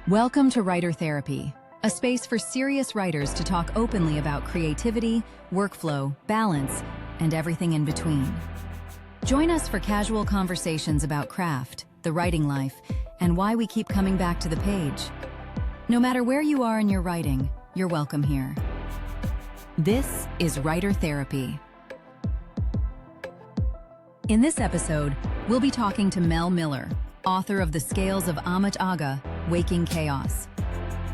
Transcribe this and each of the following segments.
Welcome to Writer Therapy, a space for serious writers to talk openly about creativity, workflow, balance, and everything in between. Join us for casual conversations about craft, the writing life, and why we keep coming back to the page. No matter where you are in your writing, you're welcome here. This is Writer Therapy. In this episode, we'll be talking to Melle Miller, author of The Scales of Amat, Waking Chaos.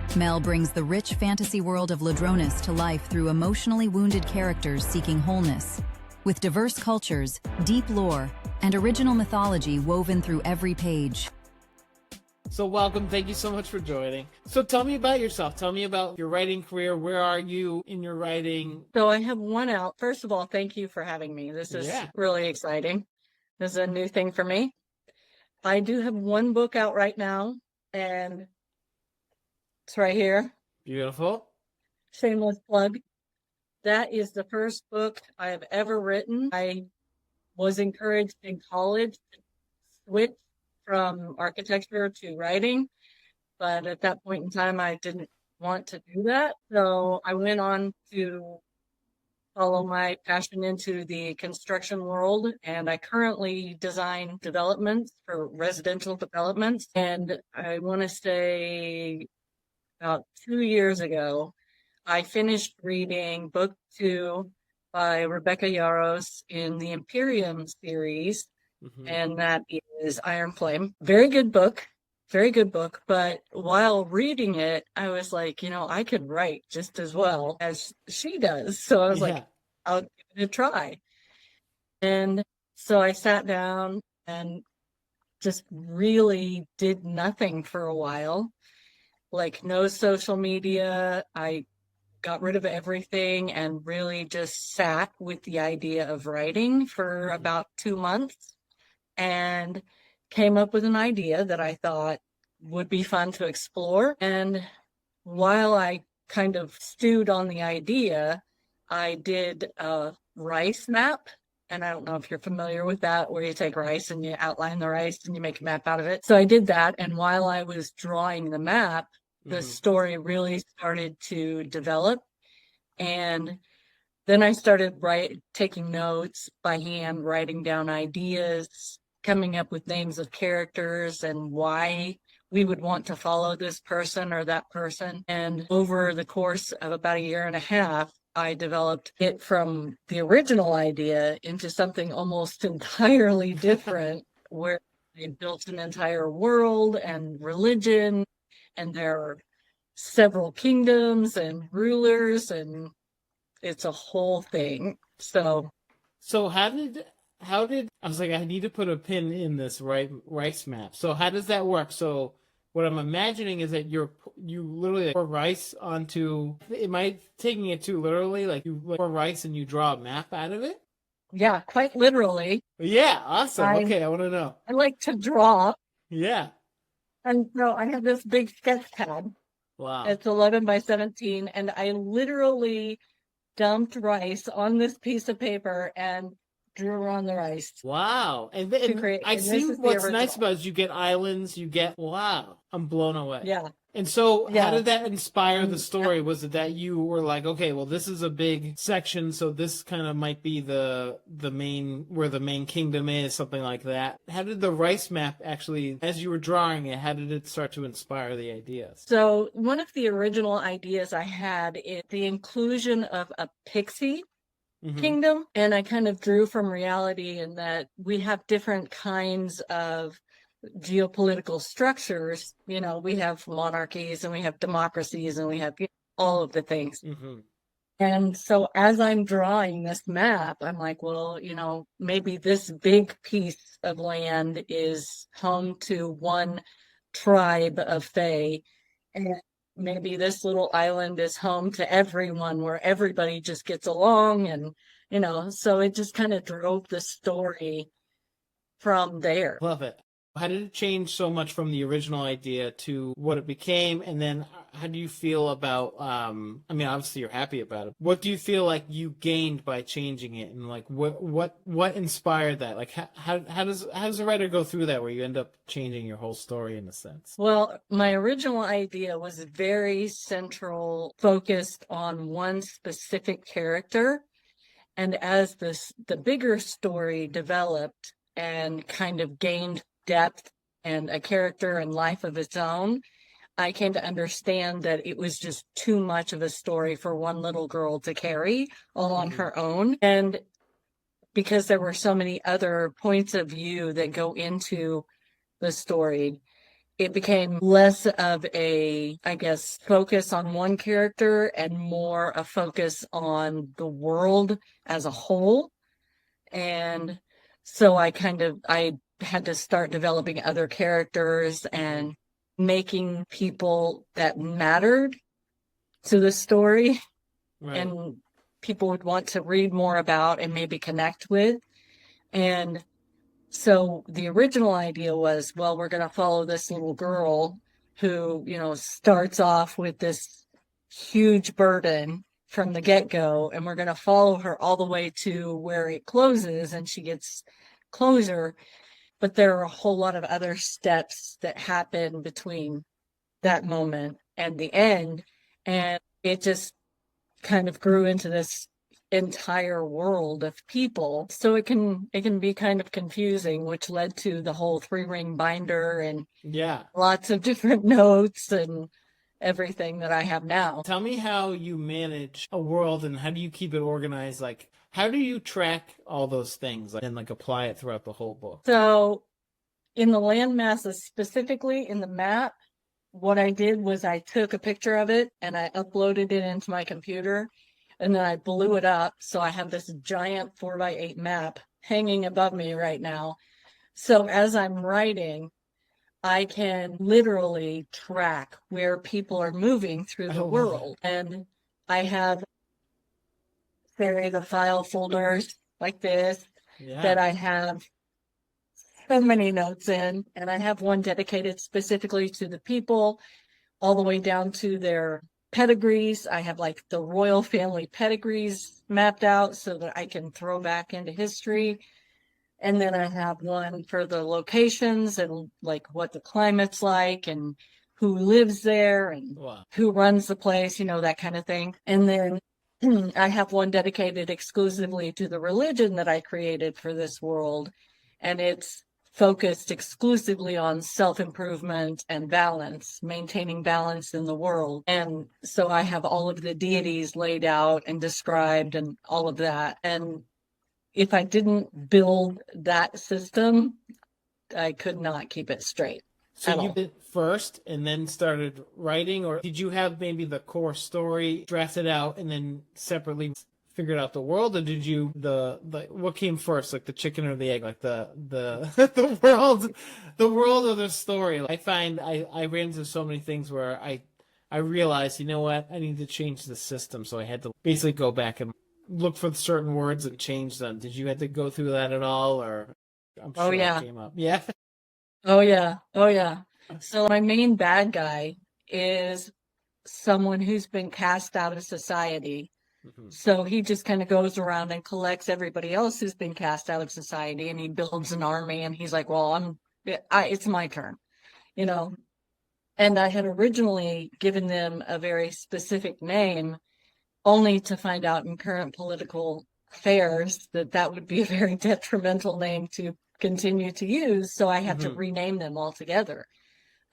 Melle brings the rich fantasy world of Ladronis to life through emotionally wounded characters seeking wholeness, with diverse cultures, deep lore, and original mythology woven through every page. So welcome, thank you so much for joining. So tell me about yourself, tell me about your writing career, where are you in your writing? So I have one out. First of all, thank you for having me. This is really exciting. This is a new thing for me. I do have one book out right now, and it's right here. Beautiful. Shameless plug. That is the first book I have ever written. I was encouraged in college to switch from architecture to writing, but at that point in time, I didn't want to do that. So I went on to follow my passion into the construction world, and I currently design developments for residential developments. And I want to say about 2 years ago, I finished reading book 2 by Rebecca Yarros in the Imperium series, and that is Iron Flame. Very good book. Very good book. But while reading it, I was like, I could write just as well as she does. So I was like, I'll give it a try. And so I sat down and just really did nothing for a while. Like no social media. I got rid of everything and really just sat with the idea of writing for about 2 months and came up with an idea that I thought would be fun to explore. And while I kind of stewed on the idea, I did a rice map. And I don't know if you're familiar with that, where you take rice and you outline the rice and you make a map out of it. So I did that. And while I was drawing the map, the story really started to develop. And then I started taking notes by hand, writing down ideas, coming up with names of characters and why we would want to follow this person or that person. And over the course of about 1.5 years, I developed it from the original idea into something almost entirely different, where I built an entire world and religion, and there are several kingdoms and rulers, and it's a whole thing. So how did I was like, I need to put a pin in this rice map. So how does that work? So what I'm imagining is that you literally pour rice onto, am I taking it too literally? Like you pour rice and you draw a map out of it? Yeah, quite literally. Yeah, awesome. Okay, I want to know. I like to draw. Yeah. And so I have this big sketch pad. Wow. It's 11 by 17, and I literally dumped rice on this piece of paper and drew on the rice. Wow. And I see what's nice about it is you get islands, wow, I'm blown away. Yeah. And so how did that inspire the story? Was it that you were like, okay, well, this is a big section, so this kind of might be the main, where the main kingdom is, something like that. How did the rice map actually, as you were drawing it, how did it start to inspire the ideas? So one of the original ideas I had is the inclusion of a pixie kingdom. And I kind of drew from reality in that we have different kinds of geopolitical structures. We have monarchies and we have democracies and we have all of the things. And so as I'm drawing this map, I'm like, well, maybe this big piece of land is home to one tribe of Fae, and maybe this little island is home to everyone, where everybody just gets along. And, so it just kind of drove the story from there. Love it. How did it change so much from the original idea to what it became? And then how do you feel about, I mean, obviously you're happy about it. What do you feel like you gained by changing it? And like, what inspired that? Like, how does a writer go through that where you end up changing your whole story in a sense? Well, my original idea was very central, focused on one specific character. And as the bigger story developed and kind of gained depth and a character and life of its own, I came to understand that it was just too much of a story for one little girl to carry all on her own. And because there were so many other points of view that go into the story, it became less of a, I guess, focus on one character and more a focus on the world as a whole. And so I had to start developing other characters and making people that mattered to the story Right. and people would want to read more about and maybe connect with. And so the original idea was, well, we're going to follow this little girl who, starts off with this huge burden from the get-go, and we're going to follow her all the way to where it closes and she gets closure. But there are a whole lot of other steps that happen between that moment and the end. And it just kind of grew into this entire world of people. So it can be kind of confusing, which led to the whole 3-ring binder and Yeah. lots of different notes and everything that I have now. Tell me how you manage a world and how do you keep it organized? Like, how do you track all those things and like apply it throughout the whole book? So in the land masses, specifically in the map, what I did was I took a picture of it and I uploaded it into my computer and then I blew it up. So I have this giant 4x8 map hanging above me right now. So as I'm writing, I can literally track where people are moving through the world. And I have the file folders like this that I have so many notes in. And I have one dedicated specifically to the people, all the way down to their pedigrees. I have like the royal family pedigrees mapped out so that I can throw back into history. And then I have one for the locations and like what the climate's like and who lives there and who runs the place, that kind of thing. And then I have one dedicated exclusively to the religion that I created for this world. And it's focused exclusively on self-improvement and balance, maintaining balance in the world. And so I have all of the deities laid out and described and all of that. And if I didn't build that system, I could not keep it straight. So you did first and then started writing, or did you have maybe the core story drafted out and then separately figured out the world, or did you what came first, like the chicken or the egg, like the the world or the story? I find I ran into so many things where I realized, you know what, I need to change the system, so I had to basically go back and look for certain words and change them. Did you have to go through that at all, or I'm sure it came up? Yeah. Oh yeah. So my main bad guy is someone who's been cast out of society. Mm-hmm. So he just kind of goes around and collects everybody else who's been cast out of society, and he builds an army, and he's like, well, it's my turn, And I had originally given them a very specific name, only to find out in current political affairs that would be a very detrimental name to continue to use. So I had to rename them altogether.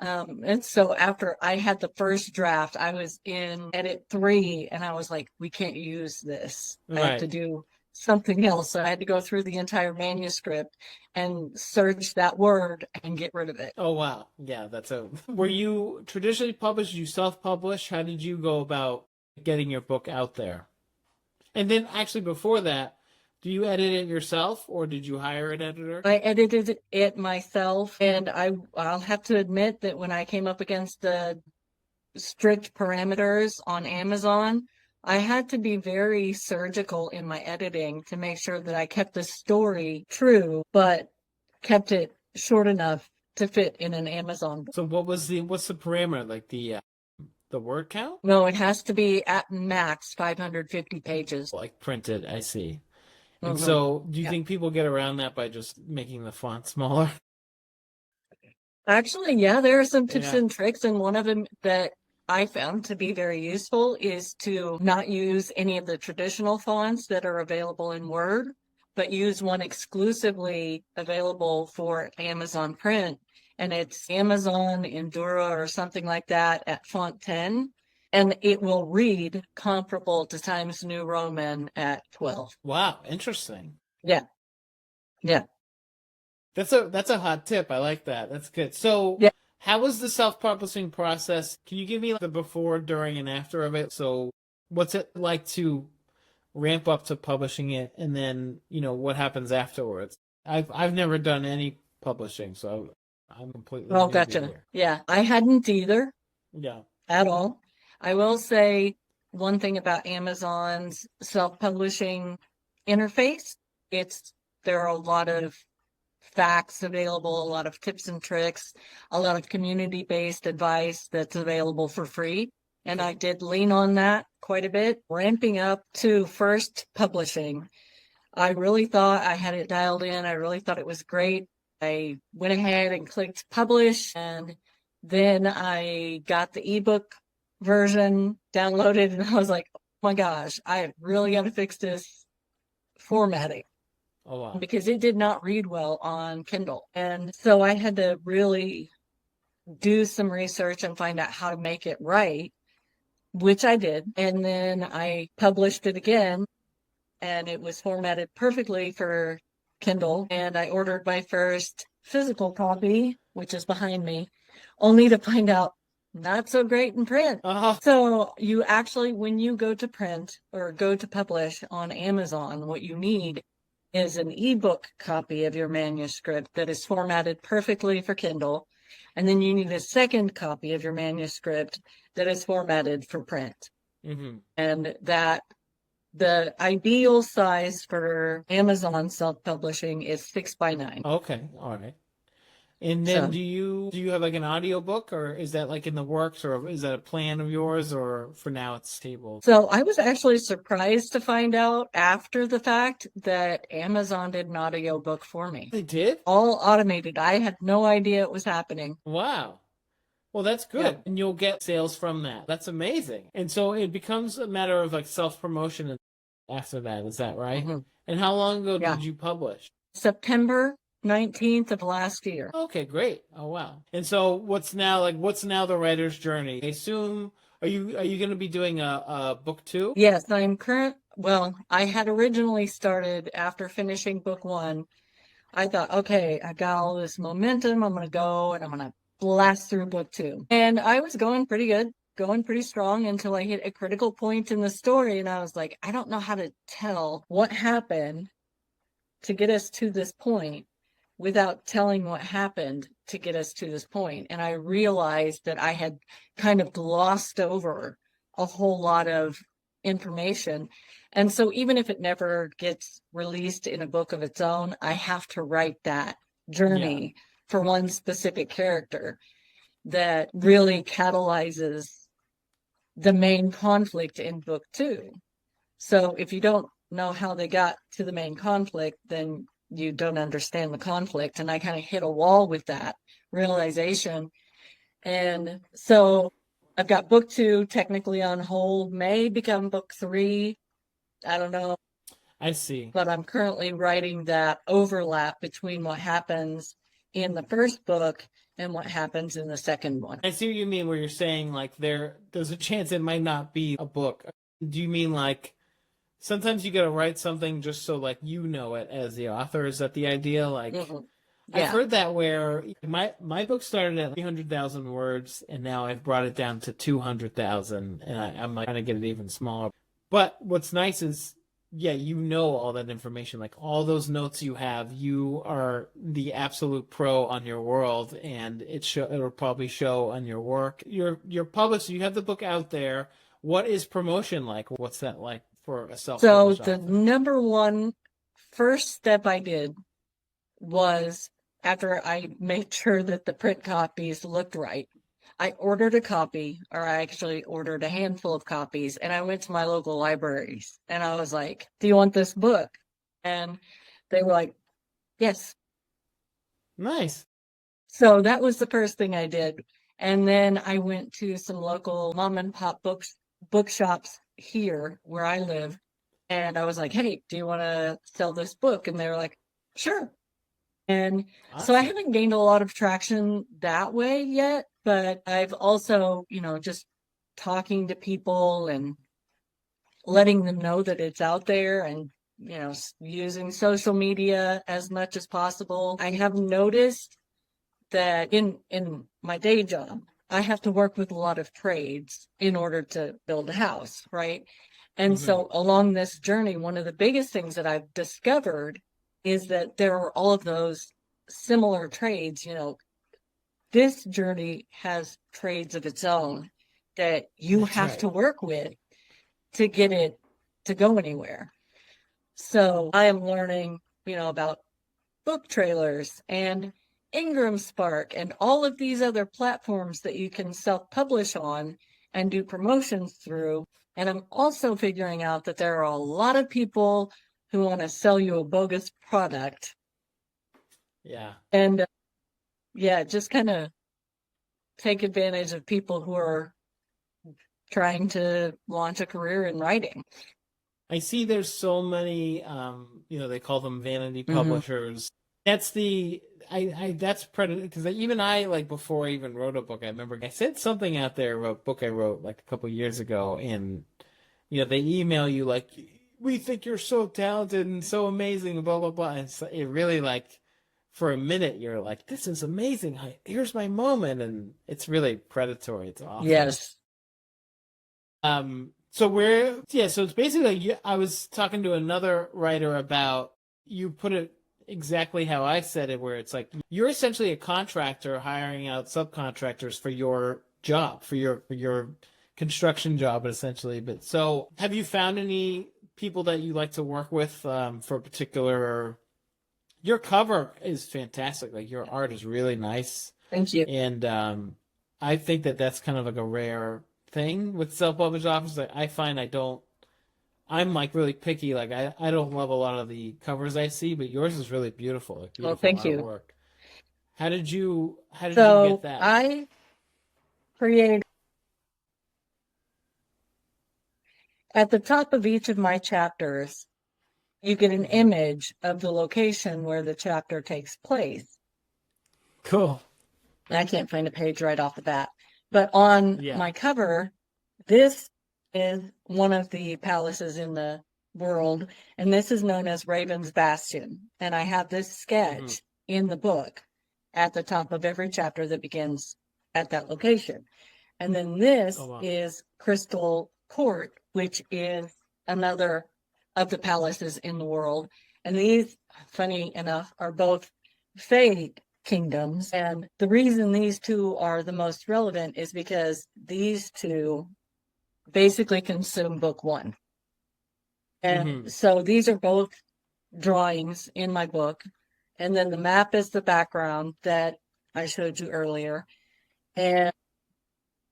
And so after I had the first draft, I was in edit 3 and I was like, we can't use this. I have to do something else. So I had to go through the entire manuscript and search that word and get rid of it. Oh, wow. Yeah, were you traditionally published? Did you self-publish? How did you go about getting your book out there? And then actually before that, do you edit it yourself or did you hire an editor? I edited it myself, and I'll have to admit that when I came up against the strict parameters on Amazon, I had to be very surgical in my editing to make sure that I kept the story true, but kept it short enough to fit in an Amazon book. So what's the parameter? Like the word count? No, it has to be at max 550 pages. Like printed, I see. And Mhm. so do you Yeah. think people get around that by just making the font smaller? Actually, yeah, there are some tips Yeah. and tricks, and one of them that I found to be very useful is to not use any of the traditional fonts that are available in Word, but use one exclusively available for Amazon print. And it's Amazon Endura or something like that at font 10. And it will read comparable to Times New Roman at 12. Wow, interesting. Yeah. Yeah. That's a hot tip. I like that. That's good. So, Yeah. how was the self-publishing process? Can you give me the before, during, and after of it? So, what's it like to ramp up to publishing it, and then what happens afterwards? I've never done any publishing, so I'm completely Oh, newbie gotcha. here. Yeah. I hadn't either. Yeah. At all. I will say one thing about Amazon's self-publishing interface. There are a lot of facts available, a lot of tips and tricks, a lot of community-based advice that's available for free. And I did lean on that quite a bit. Ramping up to first publishing, I really thought I had it dialed in. I really thought it was great. I went ahead and clicked publish, and then I got the ebook version downloaded, and I was like, oh my gosh, I really got to fix this formatting Oh wow. because it did not read well on Kindle. And so I had to really do some research and find out how to make it right, which I did. And then I published it again, and it was formatted perfectly for Kindle. And I ordered my first physical copy, which is behind me, only to find out not so great in print. Uh-huh. So you actually, when you go to print or go to publish on Amazon, what you need is an ebook copy of your manuscript that is formatted perfectly for Kindle. And then you need a second copy of your manuscript that is formatted for print. Mm-hmm. And that the ideal size for Amazon self-publishing is 6x9. Okay. All right. And then So, do you have like an audiobook, or is that like in the works, or is that a plan of yours, or for now it's tabled? so I was actually surprised to find out after the fact that Amazon did an audiobook for me. They did? All automated. I had no idea it was happening. Wow. Well, that's good. Yeah. And you'll get sales from that. That's amazing. And so it becomes a matter of like self-promotion after that. Is that right? Mhm. And how long ago Yeah. did you publish? September 19th of last year. Okay, great. Oh, wow. And so what's now the writer's journey? I assume, are you going to be doing a book 2? Yes, well, I had originally started after finishing book 1. I thought, okay, I got all this momentum. I'm going to go and I'm going to blast through book 2. And I was going pretty good, going pretty strong until I hit a critical point in the story. And I was like, I don't know how to tell what happened to get us to this point without telling what happened to get us to this point. And I realized that I had kind of glossed over a whole lot of information. And so even if it never gets released in a book of its own, I have to write that journey for one specific character that really catalyzes the main conflict in book 2. So if you don't know how they got to the main conflict, then you don't understand the conflict. And I kind of hit a wall with that realization. And so I've got book 2 technically on hold, may become book 3. I don't know. I see. But I'm currently writing that overlap between what happens in the first book and what happens in the second one. I see what you mean, where you're saying like there's a chance it might not be a book. Do you mean like sometimes you got to write something just so like you know it as the author? Is that the idea? Like Yeah. I've heard that where my book started at 300,000 words and now I've brought it down to 200,000 and I'm like trying to get it even smaller. But what's nice is, yeah, you know all that information, like all those notes you have, you are the absolute pro on your world, and it'll probably show on your work. You're published, you have the book out there. What is promotion like? What's that like for a self-published So the author? number one first step I did was after I made sure that the print copies looked right, I ordered a copy, or I actually ordered a handful of copies, and I went to my local libraries and I was like, "Do you want this book?" And they were like, "Yes." Nice. So that was the first thing I did. And then I went to some local mom and pop bookshops here where I live. And I was like, "Hey, do you want to sell this book?" And they were like, "Sure." And so I Awesome. haven't gained a lot of traction that way yet, but I've also, just talking to people and letting them know that it's out there, and, using social media as much as possible. I have noticed that in my day job, I have to work with a lot of trades in order to build a house, right? And Hmm. so along this journey, one of the biggest things that I've discovered is that there are all of those similar trades. This journey has trades of its own that you That's have right. to work with to get it to go anywhere. So I am learning, about book trailers and Ingram Spark and all of these other platforms that you can self-publish on and do promotions through. And I'm also figuring out that there are a lot of people who want to sell you a bogus product. Yeah. And yeah, just kind of take advantage of people who are trying to launch a career in writing. I see there's so many, they call them vanity Mm-hmm. publishers. That's the, that's predator, because even I, like, before I even wrote a book, I remember I said something out there about a book I wrote like a couple years ago, and, they email you like, "We think you're so talented and so amazing, blah, blah, blah." And so it really, like, for a minute, you're like, "This is amazing. Here's my moment." And it's really predatory. It's awful. Yes. So so it's basically like I was talking to another writer about, you put it exactly how I said it, where it's like you're essentially a contractor hiring out subcontractors for your job, for your construction job, essentially. But so have you found any people that you like to work with, for a particular, your cover is fantastic. Like, your art is really nice. Thank you. And I think that that's kind of like a rare thing with self-published authors. Like, I find I'm like really picky. Like, I don't love a lot of the covers I see, but yours is really beautiful. Like, Well, beautiful thank you. artwork. How did you get So that? I created at the top of each of my chapters, you get an Hmm. image of the location where the chapter takes place. Cool. I can't find a page right off the bat. But on Yeah. my cover, this is one of the palaces in the world, and this is known as Raven's Bastion. And I have this Hmm. sketch in the book at the top of every chapter that begins at that location. And then Oh this wow. is Crystal Court, which is another of the palaces in the world. And these, funny enough, are both Fae kingdoms. And the reason these two are the most relevant is because these two basically consume book one. And Hmm. so these are both drawings in my book. And then the map is the background that I showed you earlier. And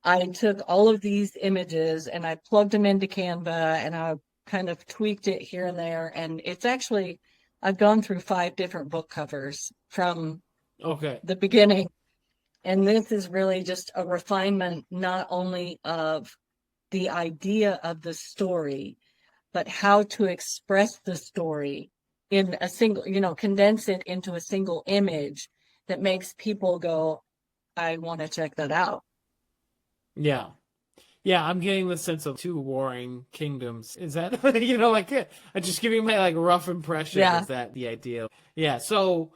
I took all of these images and I plugged them into Canva, and I kind of tweaked it here and there. And it's actually, I've gone through 5 different book covers from Okay. the beginning. And this is really just a refinement, not only of the idea of the story, but how to express the story in a single, condense it into a single image that makes people go, "I want to check that out." Yeah. Yeah, I'm getting the sense of two warring kingdoms. Is that, like, I'm just giving my, like, rough impression. Yeah. Is that the idea? Yeah. Sorry.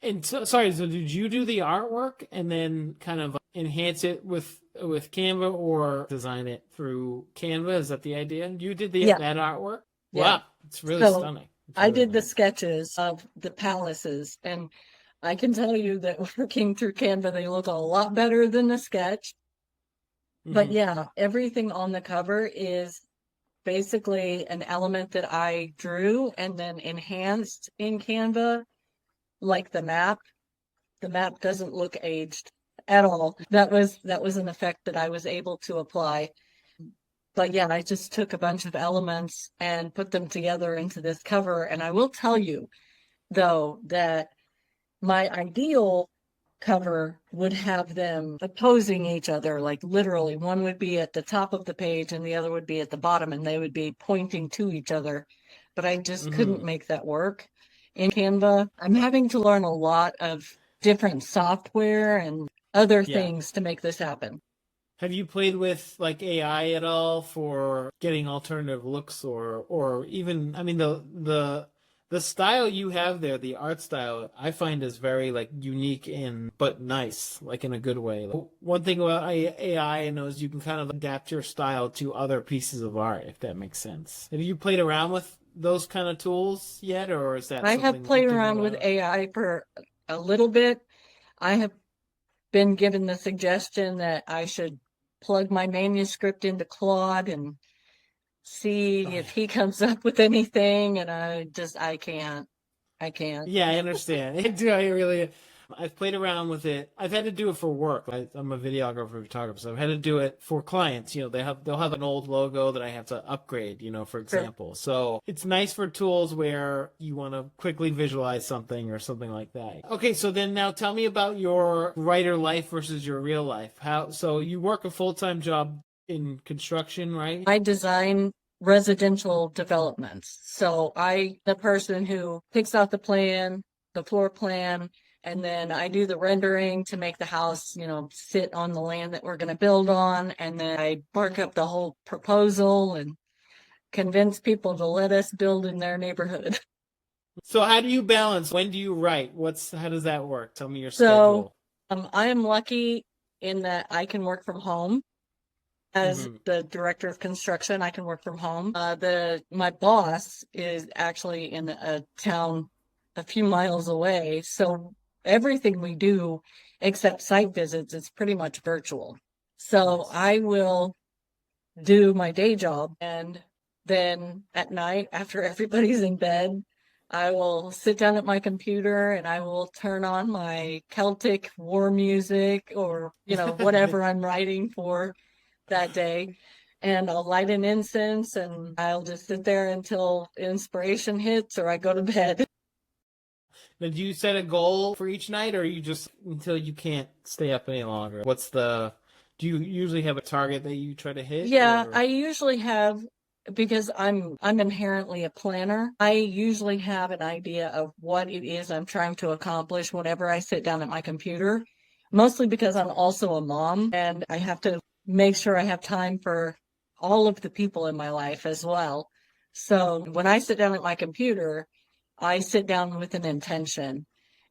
So did you do the artwork and then kind of enhance it with Canva, or design it through Canva? Is that the idea? You did the Yeah. that artwork? Yeah. Wow, it's really So stunning. It's I really did the nice. sketches of the palaces, and I can tell you that working through Canva, they look a lot better than the sketch. But Hmm. yeah, everything on the cover is basically an element that I drew and then enhanced in Canva, like the map. The map doesn't look aged at all. That was an effect that I was able to apply. But yeah, I just took a bunch of elements and put them together into this cover. And I will tell you, though, that my ideal cover would have them opposing each other, like literally. One would be at the top of the page and the other would be at the bottom, and they would be pointing to each other. But I just couldn't make that work in Canva. I'm having to learn a lot of different software and other things to make this happen. Have you played with like AI at all for getting alternative looks or even, I mean, the style you have there, the art style, I find is very like unique and but nice, like in a good way. Like, one thing about AI I know is you can kind of adapt your style to other pieces of art, if that makes sense. Have you played around with those kind of tools yet, or is that I have played around with AI for a little bit. I have been given the suggestion that I should plug my manuscript into Claude and see if he comes up with anything, and I can't. Yeah, I understand. I've played around with it. I've had to do it for work. I'm a videographer, photographer, so I've had to do it for clients. You know, they'll have an old logo that I have to upgrade, you know, for example. So it's nice for tools where you want to quickly visualize something or something like that. Okay, so then now tell me about your writer life versus your real life. So you work a full-time job in construction, right? I design residential developments. So the person who picks out the plan, the floor plan, and then I do the rendering to make the house, you know, sit on the land that we're going to build on. And then I mark up the whole proposal and convince people to let us build in their neighborhood. So how do you balance? When do you write? How does that work? Tell me your schedule. I am lucky in that I can work from home. As the director of construction, I can work from home. My boss is actually in a town a few miles away, so everything we do, except site visits, is pretty much virtual. So I will do my day job, and then at night, after everybody's in bed, I will sit down at my computer and I will turn on my Celtic war music or, you know, whatever I'm writing for that day, and I'll light an incense and I'll just sit there until inspiration hits or I go to bed. Now, do you set a goal for each night, or you just until you can't stay up any longer? Do you usually have a target that you try to hit? Yeah, I usually have, because I'm inherently a planner. I usually have an idea of what it is I'm trying to accomplish whenever I sit down at my computer, mostly because I'm also a mom and I have to make sure I have time for all of the people in my life as well. So when I sit down at my computer, I sit down with an intention.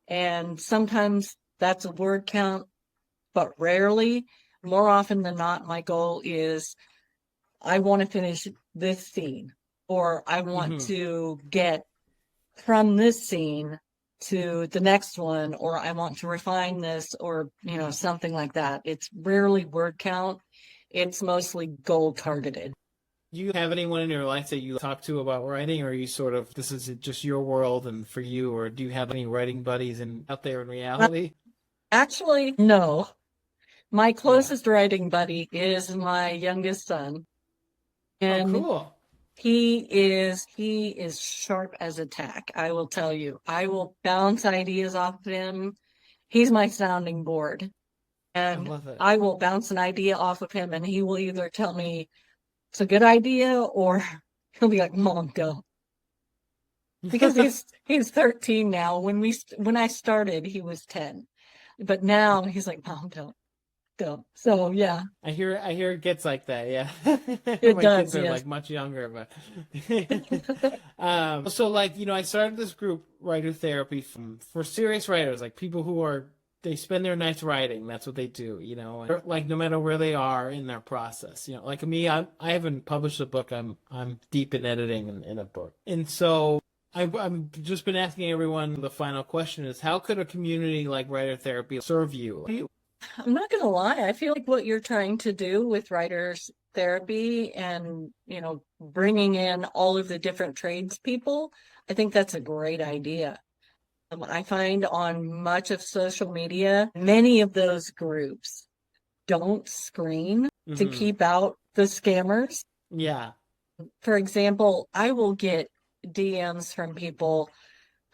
And sometimes that's a word count, but rarely. More often than not, my goal is I want to finish this scene, or I want to get from this scene to the next one, or I want to refine this, or, you know, something like that. It's rarely word count. It's mostly goal targeted. Do you have anyone in your life that you talk to about writing, or are you sort of, this is just your world and for you, or do you have any writing buddies out there in reality? Actually, no. My closest writing buddy is my youngest son. And cool. He is sharp as a tack, I will tell you. I will bounce ideas off of him. He's my sounding board. And I will bounce an idea off of him and he will either tell me it's a good idea or he'll be like, "Mom, go." Because he's 13 now. When I started, he was 10. But now he's like, "Mom, don't." So yeah, I hear it gets like that. Yeah, it my does. kids are Yes. like much younger, but so like, you know, I started this group, writer therapy, for serious writers, like people who they spend their nights writing. That's what they do, you know, and like no matter where they are in their process, you know, like me, I haven't published a book. I'm deep in editing in a book, and so I've just been asking everyone. The final question is, how could a community like writer therapy serve you? I'm not going to lie. I feel like what you're trying to do with writers therapy and, you know, bringing in all of the different trades people, I think that's a great idea. I find on much of social media, many of those groups don't screen to keep out the scammers. Yeah. For example, I will get DMs from people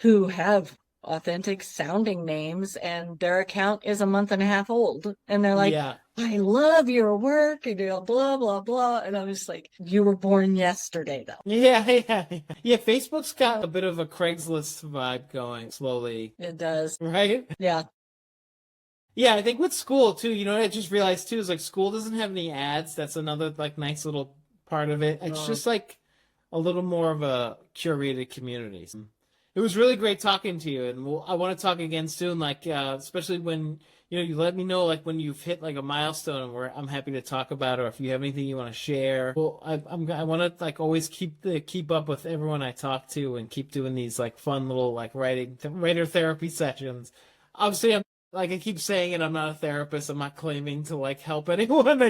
who have authentic sounding names and their account is a month and a half old. And they're like, Yeah. I love your work and blah, blah, blah. And I'm just like, you were born yesterday, though. Yeah. Yeah. Facebook's got a bit of a Craigslist vibe going slowly. It does. Right? Yeah. Yeah, I think with school too, you know what I just realized too is like school doesn't have any ads. That's another like nice little part of it. It's just like a little more of a curated community. It was really great talking to you, and I want to talk again soon. Like especially when you let me know like when you've hit like a milestone, where I'm happy to talk about, or if you have anything you want to share. Well, I want to like always keep up with everyone I talk to, and keep doing these like fun little like writer therapy sessions. Obviously, like I keep saying it, I'm not a therapist. I'm not claiming to like help anyone.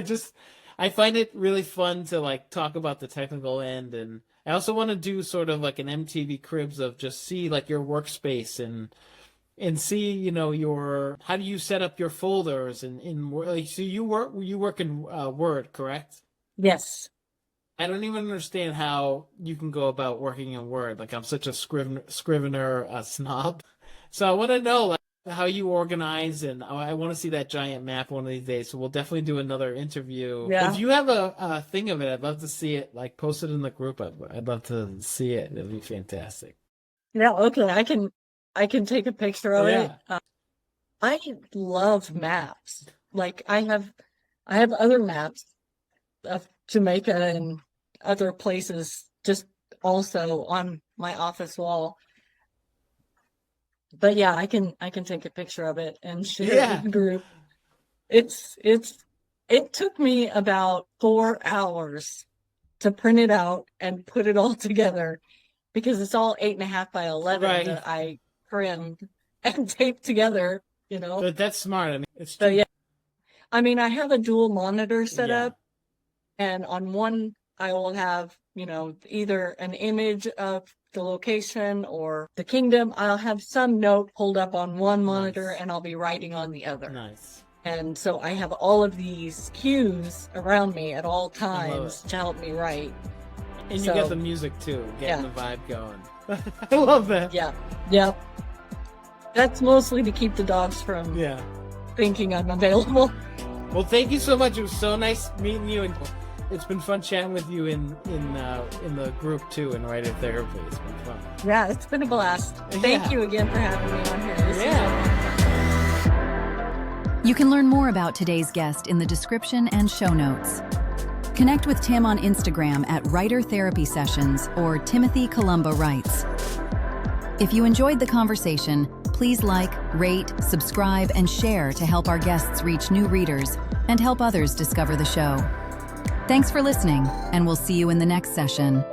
I find it really fun to like talk about the technical end, and I also want to do sort of like an MTV Cribs of just see like your workspace and see your how do you set up your folders and in like so you work in Word, correct? Yes. I don't even understand how you can go about working in Word. Like I'm such a scrivener snob, so I want to know like how you organize, and I want to see that giant map one of these days. So we'll definitely do another interview. Yeah. If you have a thing of it, I'd love to see it. Like post it in the group. I'd love to see it. It'd be fantastic. Yeah. Okay. I can take a picture of it. I love maps. Like I have other maps to make in other places, just also on my office wall. But yeah, I can take a picture of it and share it with the group. It took me about 4 hours to print it out and put it all together because it's all 8.5 by 11 that I trimmed and taped together, But that's smart. I mean, it's so yeah. I mean, I have a dual monitor set up, and on one I will have, either an image of the location or the kingdom. I'll have some note pulled up on one monitor and I'll be writing on the other. Nice. And so I have all of these cues around me at all times to help me write. And you get the music too, getting the vibe going. I love that. Yeah. That's mostly to keep the dogs from thinking I'm available. Well, thank you so much. It was so nice meeting you, and it's been fun chatting with you in the group too, in writer therapy. It's been fun. Yeah, it's been a blast. Thank you again for having me on here. You can learn more about today's guest in the description and show notes. Connect with Tim on Instagram at Writer Therapy Sessions or Timothy Columba Writes. If you enjoyed the conversation, please like, rate, subscribe, and share to help our guests reach new readers and help others discover the show. Thanks for listening, and we'll see you in the next session.